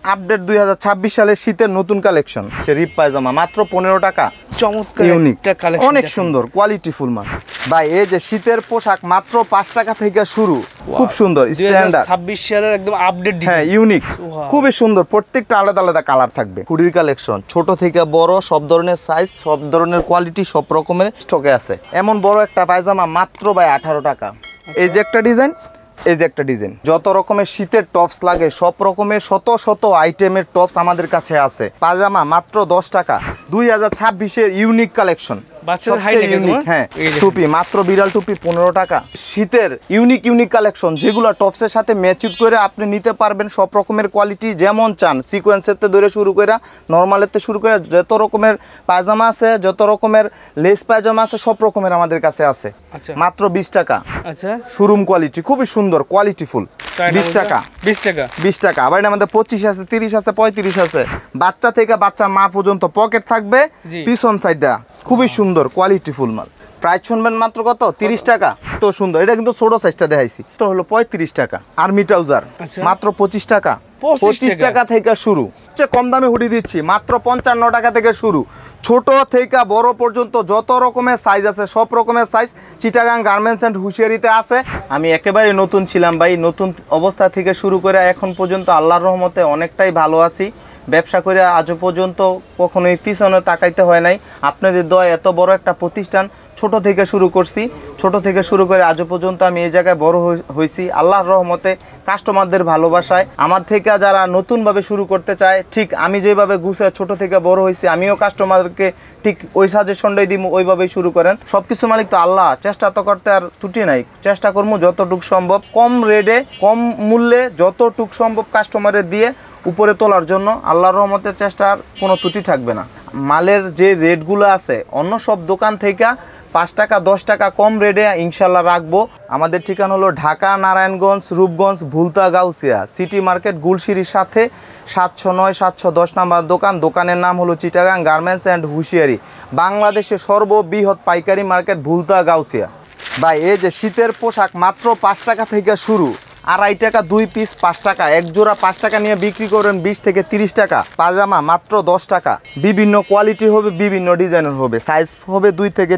Update 2026 সালের শীতের নতুন কালেকশন রিপ পায়জামা মাত্র 15 টাকা। চমৎকার ইউনিক একটা কালেকশন, অনেক সুন্দর কোয়ালিটিফুল মাল ভাই। এই যে শীতের পোশাক মাত্র 5 টাকা থেকে শুরু, খুব সুন্দর স্ট্যান্ডার্ড 2026 সালের একদম আপডেট ডিজাইন। হ্যাঁ ইউনিক, খুবই সুন্দর, প্রত্যেকটা আলাদা আলাদা কালার থাকবে। হুডির কালেকশন ছোট থেকে বড়, সব ধরনের সাইজ, সব ধরনের কোয়ালিটি, সব রকমের স্টকে আছে। এমন বড় একটা পায়জামা মাত্র ভাই 18 টাকা। এই যে একটা ডিজাইন, এই যে একটা ডিজাইন, যত রকমের শীতের টপস লাগে সব রকমের শত শত আইটেমের টপস আমাদের কাছে আছে। পায়জামা মাত্র 10 টাকা। 2026 এর ইউনিক কালেকশন, হ্যাঁ টুপি মাত্র বিড়াল টুপি 15 টাকা। শীতের ইউনিক কালেকশন যেগুলো টপসের সাথে ম্যাচিং করে আপনি নিতে পারবেন, সব রকমের কোয়ালিটি যেমন চান, সিকোয়েন্সের ধরে শুরু করে নর্মালের শুরু করে যত রকমের পায়জামা আছে, যত রকমের লেস পায়জামা আছে, সব রকমের আমাদের কাছে আছে। মাত্র 20 টাকা। আচ্ছা, শোরুম কোয়ালিটি, খুবই সুন্দর কোয়ালিটিফুল। 20 টাকা, 20 টাকা, 20 টাকা। আবার আমাদের 25 আছে, 30 আছে, 35 আছে। বাচ্চা থেকে বাচ্চা মা পর্যন্ত পকেট থাকবে পিছন সাইডটা, খুবই সুন্দর কোয়ালিটিফুল মাল। প্রাইস শুনবেন মাত্র কত? 30 টাকা। তো সুন্দর, এটা কিন্তু ছোট সাইজটা দেখাইছি, তো হলো 35 টাকা। আর্মি ট্রাউজার মাত্র 25 টাকা। 25 টাকা থেকে শুরু। কম দামে হুডি দিচ্ছি মাত্র 55 টাকা থেকে শুরু। ছোট থেকে বড় পর্যন্ত যত রকমের সাইজ আছে, সব রকমের সাইজ চিটাগাং গার্মেন্টস অ্যান্ড হুঁশিয়ারিতে আছে। আমি একেবারে নতুন ছিলাম ভাই, নতুন অবস্থা থেকে শুরু করে এখন পর্যন্ত আল্লাহর রহমতে অনেকটাই ভালো আছি। ব্যবসা করে আজও পর্যন্ত কখনোই পিছনে তাকাইতে হয় নাই। আপনাদের দয়া, এত বড় একটা প্রতিষ্ঠান ছোট থেকে শুরু করছি, ছোট থেকে শুরু করে আজও পর্যন্ত আমি এই জায়গায় বড় হয়েছি আল্লাহর রহমতে, কাস্টমারদের ভালোবাসায়। আমার থেকে যারা নতুনভাবে শুরু করতে চায়, ঠিক আমি যেভাবে গুছিয়ে ছোট থেকে বড় হয়েছি, আমিও কাস্টমারকে ঠিক ওই সাজেশনটাই দিব, ওইভাবেই শুরু করেন। সব কিছু মালিক তো আল্লাহ, চেষ্টা তো করতে আর ত্রুটি নাই। চেষ্টা করবো যতটুক সম্ভব, কম রেটে কম মূল্যে যতটুক সম্ভব কাস্টমারের দিয়ে উপরে তোলার জন্য। আল্লাহর রহমতের চেষ্টার কোনো ত্রুটি থাকবে না। মালের যে রেটগুলো আছে অন্য সব দোকান থেকে 5 টাকা 10 টাকা কম রেটে ইনশাল্লাহ রাখবো। আমাদের ঠিকানা হলো ঢাকা, নারায়ণগঞ্জ, রূপগঞ্জ, ভুলতা, গাউসিয়া, সিটি মার্কেট, গুলশিরির সাথে 709 710 নাম্বার দোকান। দোকানের নাম হলো চিটাগাং গার্মেন্টস অ্যান্ড হুঁশিয়ারি, বাংলাদেশের সর্ববৃহৎ পাইকারি মার্কেট ভুলতা, গাউসিয়া। ভাই এই যে শীতের পোশাক মাত্র 5 টাকা থেকে শুরু। 2.5 টাকা 2 পিস 5 টাকা, এক জোড়া 5 টাকা নিয়ে বিক্রি করেন 20 থেকে 30 টাকা। পাজামা মাত্র 10 টাকা। বিভিন্ন কোয়ালিটি হবে, বিভিন্ন ডিজাইনের হবে, সাইজ হবে 2 থেকে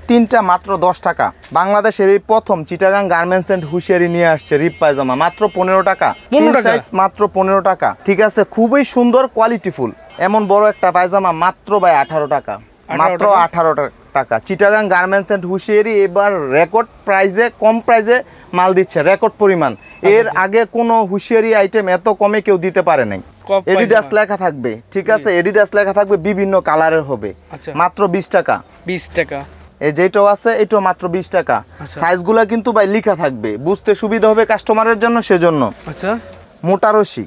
3টা, মাত্র 10 টাকা। বাংলাদেশের এই প্রথম চিটাগাং গার্মেন্টস অ্যান্ড হুঁশিয়ারি নিয়ে আসছে রিপ পায়জামা মাত্র 15 টাকা। সাইজ মাত্র 15 টাকা। ঠিক আছে, খুবই সুন্দর কোয়ালিটিফুল। এমন বড় একটা পায়জামা মাত্র ভাই 18 টাকা, মাত্র 18 টাকা। চিটাগাং গার্মেন্টস অ্যান্ড হুঁশিয়ারি এবার রেকর্ড প্রাইজে, কম প্রাইজে মাল দিচ্ছে, রেকর্ড পরিমাণ। এর আগে কোনো হুঁশিয়ারি আইটেম এত কমে কেউ দিতে পারে নাই। এডিডাস লেখা থাকবে, ঠিক আছে, এডিডাস লেখা থাকবে, বিভিন্ন কালারের হবে, মাত্র 20 টাকা। 20 টাকা। এই যেটাও আছে এটাও মাত্র 20 টাকা। সাইজগুলো কিন্তু ভাই লেখা থাকবে, বুঝতে সুবিধা হবে কাস্টমারের জন্য, সেজন্য। আচ্ছা, মোটা রশি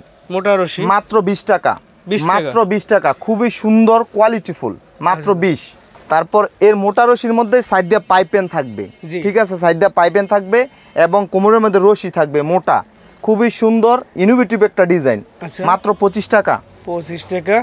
মাত্র 20 টাকা, মাত্র 20 টাকা। খুবই সুন্দর কোয়ালিটিফুল, মাত্র 20। তারপর এর মোটা রশির মধ্যে সাইড দিয়ে পাইপেন থাকবে, ঠিক আছে, সাইড দিয়ে পাইপেন থাকবে এবং কোমরের মধ্যে রশি থাকবে মোটা, খুবই সুন্দর ইনোভেটিভ একটা ডিজাইন, মাত্র 25 টাকা। 25 টাকা।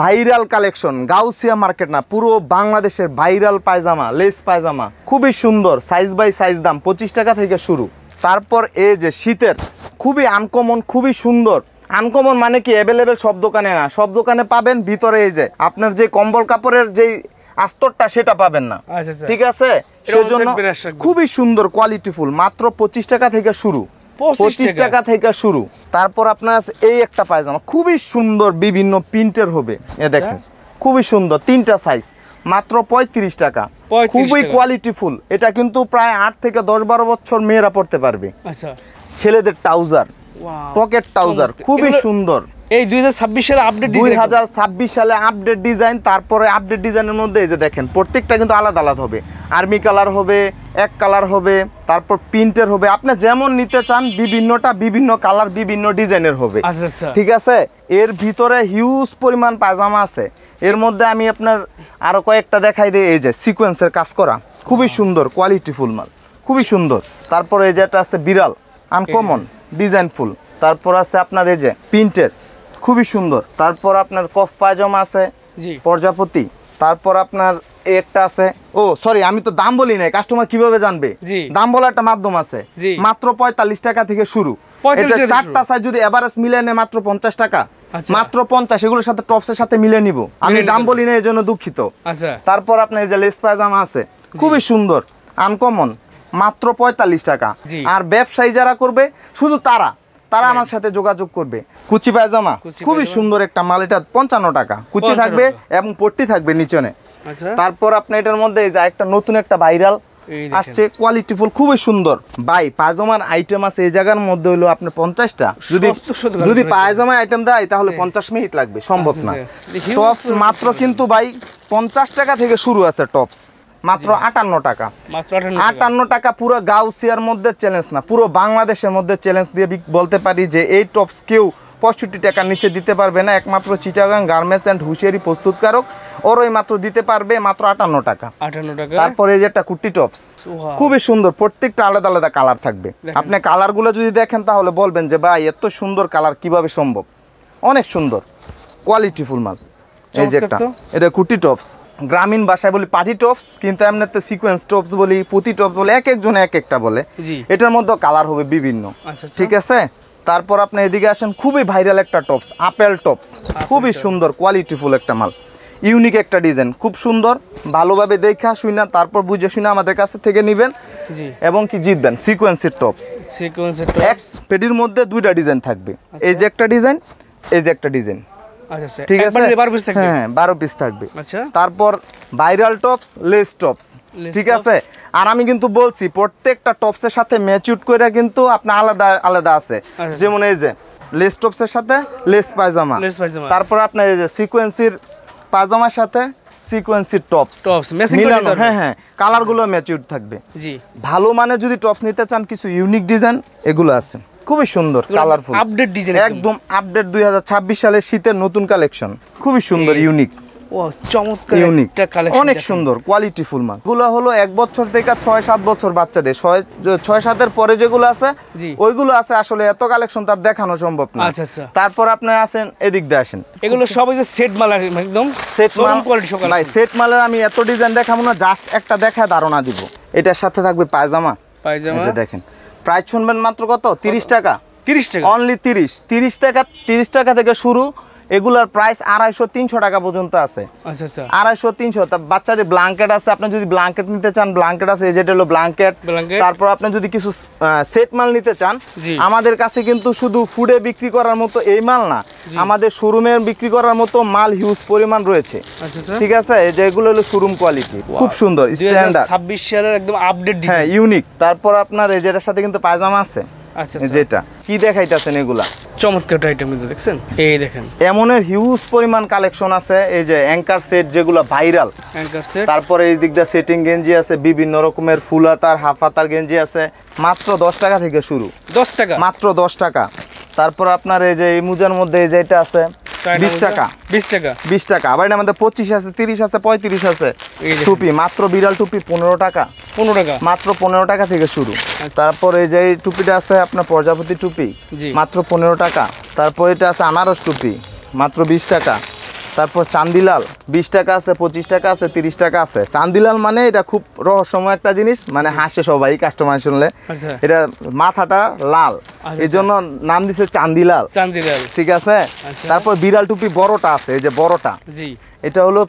ভাইরাল কালেকশন, গাউসিয়া মার্কেট না, পুরো বাংলাদেশের ভাইরাল পায়জামা, লেস পায়জামা, খুবই সুন্দর, সাইজ বাই সাইজ, দাম 25 টাকা থেকে শুরু। তারপর এই যে শীতের খুবই আনকমন, খুবই সুন্দর। আনকমন মানে কি অ্যাভেলেবেল সব দোকানে না, সব দোকানে পাবেন ভিতরে এই যে আপনার যে কম্বল কাপড়ের যে আস্তরটা সেটা পাবেন না, ঠিক আছে, সেজন্য খুবই সুন্দর কোয়ালিটিফুল, মাত্র 25 টাকা থেকে শুরু, 25 টাকা থেকে শুরু। তারপর আপনার এই একটা পায়জামা খুবই সুন্দর, বিভিন্ন প্রিন্টের হবে, এ দেখেন খুবই সুন্দর, 3টা সাইজ, মাত্র 35 টাকা, খুবই কোয়ালিটিফুল। এটা কিন্তু প্রায় 8 থেকে 10-12 বছর মেয়েরা পড়তে পারবে। আচ্ছা, ছেলেদের ট্রাউজার, পকেট ট্রাউজার, খুবই সুন্দর। এই 2026 সালে আপডেট ডিজাইন, 2026 সালে আপডেট ডিজাইন। তারপরে আপডেট ডিজাইনের মধ্যে এই যে দেখেন প্রত্যেকটা কিন্তু আলাদা আলাদা হবে, আর্মি কালার হবে, এক কালার হবে, তারপর প্রিন্টের হবে, আপনি যেমন নিতে চান বিভিন্নটা, বিভিন্ন কালার, বিভিন্ন ডিজাইনের হবে, ঠিক আছে। এর ভিতরে হিউজ পরিমাণ পায়জামা আছে। এর মধ্যে আমি আপনার আরো কয়েকটা দেখাই দিই। এই যে সিকোয়েন্সের কাজ করা, খুবই সুন্দর কোয়ালিটিফুল মাল, খুবই সুন্দর। তারপরে এই যে একটা আছে বিড়াল, আনকমন ডিজাইনফুল। তারপর আছে আপনার এই যে প্রিন্টের, খুবই সুন্দর। তারপর আপনার কফ পায়জামা আছে, প্রজাপতি। তারপর আপনার একটা আছে, ও সরি আমি তো দাম বলি নাই, কাস্টমার কিভাবে জানবে, দাম বলার একটা মাধ্যম আছে, মাত্র 45 টাকা থেকে শুরু। এটা 4টা সাইজ যদি এভারেজ মিলে নেয় মাত্র 50 টাকা, আচ্ছা। মাত্র 50, এগুলোর সাথে টপসের সাথে মিলে নিব। আমি দাম বলি না, এই জন্য দুঃখিত। আচ্ছা তারপর আপনার এই যে লেস পায়জামা আছে, খুবই সুন্দর, আনকমন, মাত্র 45 টাকা। জি। আর ব্যবসায়ী যারা করবে শুধু তারা আমার সাথে যোগাযোগ করবে। কুচি পায়জামা কুচি খুবই পায়জামা। সুন্দর একটা মাল, এটা 55 টাকা। কুচি 55 থাকবে টাকা। এবং পট্টি থাকবে নিচনে। আচ্ছা তারপর আপনি এটার মধ্যে এই যে একটা নতুন একটা ভাইরাল এই দেখেন। আসছে, কোয়ালিটিফুল, খুবই সুন্দর। ভাই পায়জামার আইটেম আছে এই জায়গার মধ্যে হলো আপনার 50টা। যদি শত যদি করে পায়জামা আইটেম দেয় তাহলে 50 মিনিট লাগবে, সম্ভব আচ্ছা, না। আচ্ছা। দেখি, টপস মাত্র কিন্তু ভাই 50 টাকা থেকে শুরু আছে টপস, মাত্র 58 টাকা। মাত্র 58 টাকা। 58 টাকা পুরো গাউসিয়ার মধ্যে চ্যালেঞ্জ না, পুরো বাংলাদেশের মধ্যে চ্যালেঞ্জ দিয়ে বলতে পারি যে এই টপস কেউ 65 টাকার নিচে দিতে পারবে না। একমাত্র চিটাগাং গার্মেন্টস অ্যান্ড হুঁশিয়ারি প্রস্তুতকারক ওরই মাত্র দিতে পারবে মাত্র 58 টাকা। 58 টাকা। তারপরে এই যে একটা কুর্তি টপস, ওয়াও। খুবই সুন্দর, প্রত্যেকটা আলাদা আলাদা কালার থাকবে। দেখেন। আপনি কালারগুলো যদি দেখেন তাহলে বলবেন যে ভাই এত সুন্দর কালার কিভাবে সম্ভব। অনেক সুন্দর, কোয়ালিটিফুল মাল। এই যে একটা, চমৎকার তো। এটা কুর্তি টপস, গ্রামীণ ভাষায় বলি পার্টি টপস, কিন্তু এমনিতে সিকোয়েন্স টপস বলি, পুঁতি টপস বলি, এক একজনে এক একটা বলে। জি। এটার মধ্যে কালার হবে বিভিন্ন। আচ্ছা, আচ্ছা। ঠিক আছে। তারপর আপনি এদিকে আসেন, খুবই ভাইরাল একটা টপস, আপেল টপস, খুবই সুন্দর, কোয়ালিটিফুল একটা মাল, ইউনিক একটা ডিজাইন, খুব সুন্দর। ভালোভাবে দেখা শুনা তারপর বুঝে শুনে আমাদের কাছে থেকে নেবেন জি। এবং কি জিতবেন। সিকোয়েন্সের টপস, সিকোয়েন্সের এক টপস। পেটির মধ্যে দুইটা ডিজাইন থাকবে। এই যে একটা ডিজাইন, এই যে একটা ডিজাইন। আচ্ছা আচ্ছা। ঠিক আছে, একবারে 12 পিস থাকবে। হ্যাঁ 12 পিস থাকবে। আচ্ছা। তারপর viral tops, less tops. Less ঠিক টপস। আছে। আর আমি কিন্তু বলছি প্রত্যেকটা টপসের সাথে ম্যাচিউড করে কিন্তু আপনার আলাদা আলাদা আছে। আচ্ছা। যেমন এই যে লেস টপসের সাথে লেস পায়জামা, লেস পায়জামা। তারপর আপনার এই যে সিকোয়েন্সির পায়জামার সাথে সিকোয়েন্সির টপস, টপস, matching করে মিলানো, নিতে পারবে। হ্যাঁ হ্যাঁ, কালারগুলো ম্যাচিউড থাকবে। জি। ভালো মানে যদি টপস নিতে চান, কিছু ইউনিক ডিজাইন এগুলো আছে, খুবই সুন্দর, কালারফুল, আপডেট ডিজাইন একদম আপডেট। 2026 সালের শীতের নতুন কালেকশন, খুবই সুন্দর, ইউনিক, ও চমৎকার ইউনিক, একটা কালেকশন। অনেক সুন্দর, কোয়ালিটিফুল মাল। এগুলো হলো 1 বছর থেকে 6-7 বছর বাচ্চাদের, 6-7 পরে যেগুলো আছে জি। ওইগুলো আছে। আসলে এত কালেকশন তার দেখানো সম্ভব না। আচ্ছা, আচ্ছা। তারপর আপনি আসেন, এদিক দিয়ে আসেন, এগুলো সবই যে সেট মাল আর একদম সেট মাল, কোয়ালিটি সকাল। ভাই সেট মালের আমি এত ডিজাইন দেখাবো না, জাস্ট একটা দেখায় ধারণা দিব। এটার সাথে থাকবে পায়জামা, পায়জামা এই যে দেখেন। প্রাইস শুনবেন মাত্র কত? 30 টাকা, 30 টাকা। অনলি 30 টাকা থেকে শুরু। এগুলোর প্রাইস 250-300 টাকা পর্যন্ত আছে। আচ্ছা আচ্ছা। 250-300। তা বাচ্চাদের ব্ল্যাঙ্কেট আছে, আপনি যদি ব্ল্যাঙ্কেট নিতে চান ব্ল্যাঙ্কেট আছে, এই যেটা হলো ব্ল্যাঙ্কেট। Blanket। তারপর আপনি যদি কিছু সেট মাল নিতে চান, জি। আমাদের কাছে কিন্তু শুধু ফুডে বিক্রি করার মতো এই মাল না, আমাদের শোরুমে বিক্রি করার মতো মাল হিউজ পরিমাণ রয়েছে। আচ্ছা আচ্ছা। ঠিক আছে, এই যে এগুলো হলো শোরুম কোয়ালিটি, খুব সুন্দর, স্ট্যান্ডার্ড, 2026 সালের একদম আপডেট হ্যাঁ ডিজাইন। ইউনিক। তারপর আপনার এই যেটার সাথে কিন্তু পায়জামা আছে, আচ্ছা এই আচ্ছা। যেটা কি দেখাইতেছেন এগুলা, চমৎকার আইটেম কিন্তু দেখছেন, এই দেখেন এমনের হিউজ পরিমাণ কালেকশন আছে। এই যে অ্যাঙ্কার সেট যেগুলো ভাইরাল, অ্যাঙ্কার সেট। তারপরে এই দিক দিয়ে সেটিং গেঞ্জি আছে, বিভিন্ন রকমের ফুল হাতার হাফ হাতার গেঞ্জি আছে, মাত্র 10 টাকা থেকে শুরু, 10 টাকা। মাত্র 10 টাকা। তারপর আপনার এই যে এই মোজার মধ্যে এই যে এটা আছে 20 টাকা, 20 টাকা। 20 টাকা। আবার এর মধ্যে 25 আছে, 30 আছে, 35 আছে। এই দেখেন। টুপি মাত্র বিড়াল টুপি 15 টাকা, 15 টাকা। মাত্র 15 টাকা থেকে শুরু। তারপর এই যে এই টুপিটা আছে আপনার প্রজাপতি টুপি, জি। মাত্র 15 টাকা। তারপর এটা আছে আনারস টুপি, মাত্র 20 টাকা। তারপর চান্দিলাল 20 টাকা আছে, 25 টাকা আছে, 30 টাকা আছে। চান্দিলাল মানে এটা খুব রহস্যময় একটা জিনিস, মানে হাসে সবাই কাস্টমার শুনলে। আচ্ছা। এটা মাথাটা লাল, আচ্ছা। এই জন্য নাম দিছে চান্দিলাল। চান্দিলাল। ঠিক আছে। আচ্ছা। তারপর বিড়াল টুপি বড়টা আছে, এই যে বড়টা, জি। এটা হলো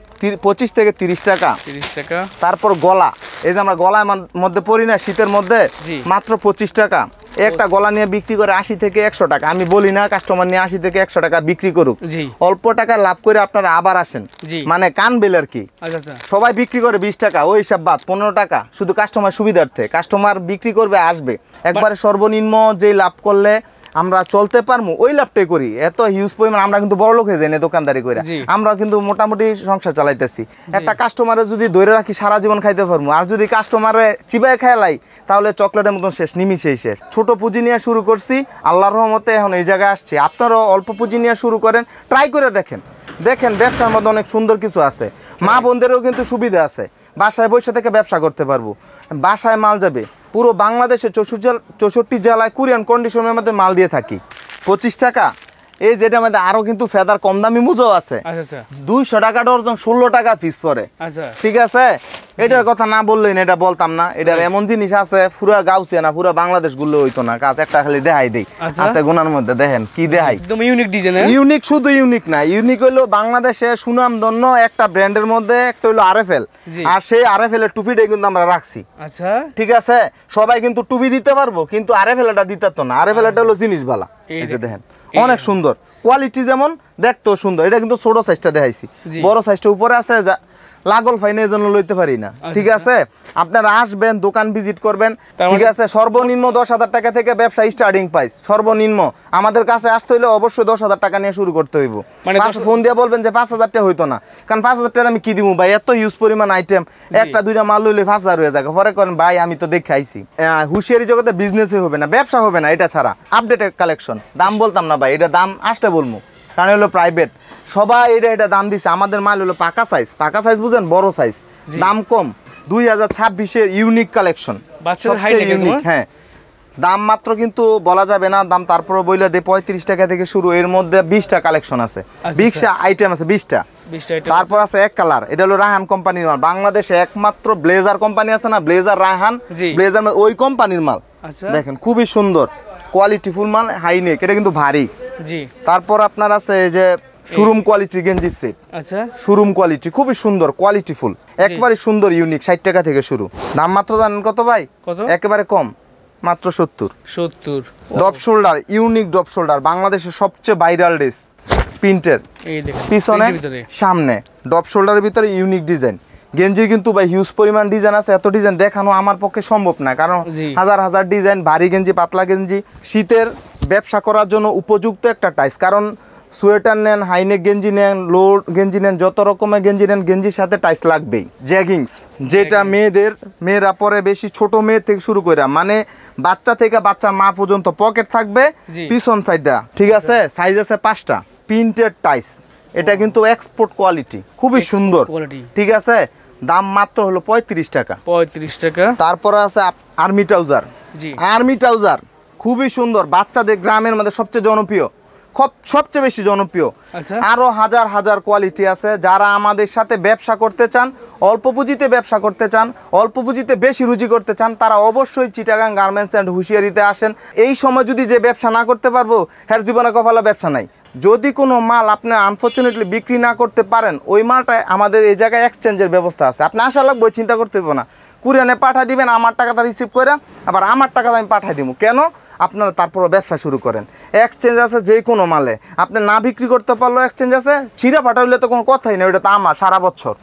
25 থেকে 30 টাকা। 30 টাকা। তারপর গলা, এই যে আমরা গলার মধ্যে পরি না শীতের মধ্যে, জি। মাত্র 25 টাকা। একটা গলা নিয়ে বিক্রি করে 80 থেকে 100 টাকা। আমি বলি না কাস্টমার নিয়ে 80 থেকে 100 টাকা বিক্রি করুক, জি। অল্প টাকা লাভ করে আপনারা আবার আসেন, জি। মানে কান বেল আর কি। আচ্ছা আচ্ছা। সবাই বিক্রি করে 20 টাকা, ওই হিসাব বাদ 15 টাকা, শুধু কাস্টমার সুবিধার্থে। কাস্টমার বিক্রি করবে, আসবে, একবারে সর্বনিম্ন যেই লাভ করলে আমরা চলতে পারবো ওই লাভটাই করি। এত হিউজ পরিমাণ, আমরা কিন্তু বড় লোক হয়ে যাই না দোকানদারি করে, জি। আমরা কিন্তু মোটামুটি সংসার চালাইতেছি। একটা কাস্টমারে যদি ধরে রাখি সারা জীবন খাইতে পারবো, আর যদি কাস্টমারে চিবায় খেলাই তাহলে চকলেটের মতন শেষ, নিমিশেই শেষ। ছোট পুঁজি নিয়ে শুরু করছি, আল্লাহর রহমতে এখন এই জায়গায় আসছি। আপনারাও অল্প পুঁজি নিয়ে শুরু করেন, ট্রাই করে দেখেন, দেখেন ব্যবসার মধ্যে অনেক সুন্দর কিছু আছে। মা বোনদেরও কিন্তু সুবিধা আছে, বাসায় বসে থেকে ব্যবসা করতে পারবো, বাসায় মাল যাবে। পুরো বাংলাদেশে 64 জেলায় কুরিয়ান কন্ডিশনের মধ্যে মাল দিয়ে থাকি। 25 টাকা এই যেটার মধ্যে আরো কিন্তু ফেদার কম দামি মুজও আছে। আচ্ছা আচ্ছা 200 টাকা ডজন, 16 টাকা পিস পরে। আচ্ছা ঠিক আছে, এটার কথা না বললেই না, এটা বলতাম না। এটার এমন জিনিস আছে পুরা গাউছিয়া না, পুরা বাংলাদেশ গুলো হইতো না কাজ, একটা খালি দেখাই দেই আচ্ছা। হাতে গোনার মধ্যে। দেখেন কি দেখাই, একদম ইউনিক ডিজাইন। ইউনিক, শুধু ইউনিক না, ইউনিক হইলো বাংলাদেশে সুনামধন্য একটা ব্র্যান্ডের মধ্যে একটা হইলো আরএফএল, জি। আর সেই আরএফএল এর টুপিটাই কিন্তু আমরা রাখছি। আচ্ছা ঠিক আছে, সবাই কিন্তু টুপি দিতে পারবো, কিন্তু আরএফএল এটা দিতে তো না। আরএফএল এটা হলো জিনিস বালা। এই এই যে দেখেন এই অনেক সুন্দর কোয়ালিটি, যেমন দেখতেও সুন্দর। এটা কিন্তু ছোট সাইজটা দেখাইছি, জি। বড় সাইজটা উপরে আছে, লাগল ফাইনে এজন্য লইতে পারি না। ঠিক আছে, আপনারা আসবেন, দোকান ভিজিট করবেন। তার ঠিক মানে- আছে, সর্বনিম্ন 10,000 টাকা থেকে ব্যবসা স্টার্টিং প্রাইস, সর্বনিম্ন। আমাদের কাছে আসতে হইলে অবশ্যই 10,000 টাকা নিয়ে শুরু করতে হইব। মানে ফোন দিয়ে বলবেন যে 5,000 টাকা হইতো না, কারণ 5,000 টাকা আমি কি দিব ভাই, এত ইউজ পরিমাণ আইটেম, একটা দুইটা মাল লইলে 5,000 হয়ে যাবে। পরে করেন ভাই আমি তো দেখে আইছি। হুঁশিয়ারি জগতে বিজনেসই হবে না, ব্যবসা হবে না, এটা ছাড়া। আপডেটেড কালেকশন, দাম বলতাম না ভাই, এটা দাম আসতে বলবো, কারণ হলো প্রাইভেট। সবাই এটা দাম দিছে। আমাদের মাল হলো পাকা সাইজ, পাকা সাইজ বুঝেন, বড় সাইজ, দাম কম। 2026 এর ইউনিক কালেকশন, বাচ্চাদের হাই নেক ইউনিক। হ্যাঁ, দাম মাত্র কিন্তু বলা যাবে না দাম, তারপরে বইলে দে 35 টাকা থেকে শুরু। এর মধ্যে 20টা কালেকশন আছে, 20টা আইটেম আছে, 20টা। তারপর আছে এক কালার, এটা হলো রায়হান কোম্পানির মাল। বাংলাদেশে একমাত্র ব্লেজার কোম্পানি আছে না, ব্লেজার রায়হান, জি। ব্লেজার ওই কোম্পানির মাল। আচ্ছা দেখেন খুবই সুন্দর কোয়ালিটিফুল মাল, হাই নেক, এটা কিন্তু ভারী। জি তারপর আপনার আছে এই যে শোরুম কোয়ালিটি গেঞ্জির সেট, আচ্ছা শোরুম কোয়ালিটি খুবই সুন্দর, কোয়ালিটিফুল, একবারে সুন্দর, ইউনিক। 60 টাকা থেকে শুরু। দাম মাত্র জানেন কত ভাই? কত? একেবারে কম, মাত্র 70। 70 depth shoulder, unique depth shoulder, বাংলাদেশের সবচেয়ে ভাইরাল ড্রেস, প্রিন্টের, এই দেখেন পিছনে প্রিন্টের ভিতরে। সামনে ডপ শোল্ডারের ভিতরে ইউনিক ডিজাইন। গেঞ্জির কিন্তু ভাই হিউজ পরিমাণ ডিজাইন আছে, এত ডিজাইন দেখানো আমার পক্ষে সম্ভব না, কারণ জি। হাজার হাজার ডিজাইন। ভারী গেঞ্জি, পাতলা গেঞ্জি, শীতের ব্যবসা করার জন্য উপযুক্ত একটা টাইস। কারণ সোয়েটার নেন, হাইনেক গেঞ্জি নেন, লো গেঞ্জি নেন, যত রকমের গেঞ্জি নেন, গেঞ্জির সাথে টাইস লাগবেই। জ্যাগিংস, যেটা মেয়েরা পরে বেশি, ছোট মেয়ে থেকে শুরু করে, মানে বাচ্চা থেকে বাচ্চার মা পর্যন্ত পকেট থাকবে জি। পিছন সাইডটা। ঠিক আছে, সাইজ আছে 5টা, প্রিন্টেড টাইস। এটা কিন্তু এক্সপোর্ট কোয়ালিটি, খুবই সুন্দর। কোয়ালিটি। ঠিক আছে, দাম মাত্র হলো 35 টাকা। 35 টাকা। তারপরে আছে আর্মি ট্রাউজার, জি আর্মি ট্রাউজার খুবই সুন্দর, বাচ্চাদের গ্রামের মধ্যে সবচেয়ে জনপ্রিয়, সবচেয়ে বেশি জনপ্রিয়। আচ্ছা আরো হাজার হাজার কোয়ালিটি আছে। যারা আমাদের সাথে ব্যবসা করতে চান, অল্প পুঁজিতে ব্যবসা করতে চান, অল্প পুঁজিতে বেশি রুজি করতে চান, তারা অবশ্যই চিটাগাং গার্মেন্টস অ্যান্ড হুঁশিয়ারিতে আসেন। এই সময় যদি যে ব্যবসা না করতে পারবো, হ্যার জীবনে কপালে ব্যবসা নাই। যদি কোনো মাল আপনি আনফর্চুনেটলি বিক্রি না করতে পারেন, ওই মালটা আমাদের এই জায়গায় এক্সচেঞ্জের ব্যবস্থা আছে। আপনি আসা লাগবে, চিন্তা করতে হবে না, কুরিয়ানে পাঠা দিবেন, আমার টাকাটা রিসিভ করে আবার আমার টাকাটা আমি পাঠাই দিব। কেন? আপনারা তারপর ব্যবসা শুরু করেন। এক্সচেঞ্জ আছে যে কোনো মালে, আপনি না বিক্রি করতে পারলেও এক্সচেঞ্জ আছে। ছিঁড়া ফাটা হইলে তো কোনো কথাই নেই, ওটা তো আমার সারা বছর।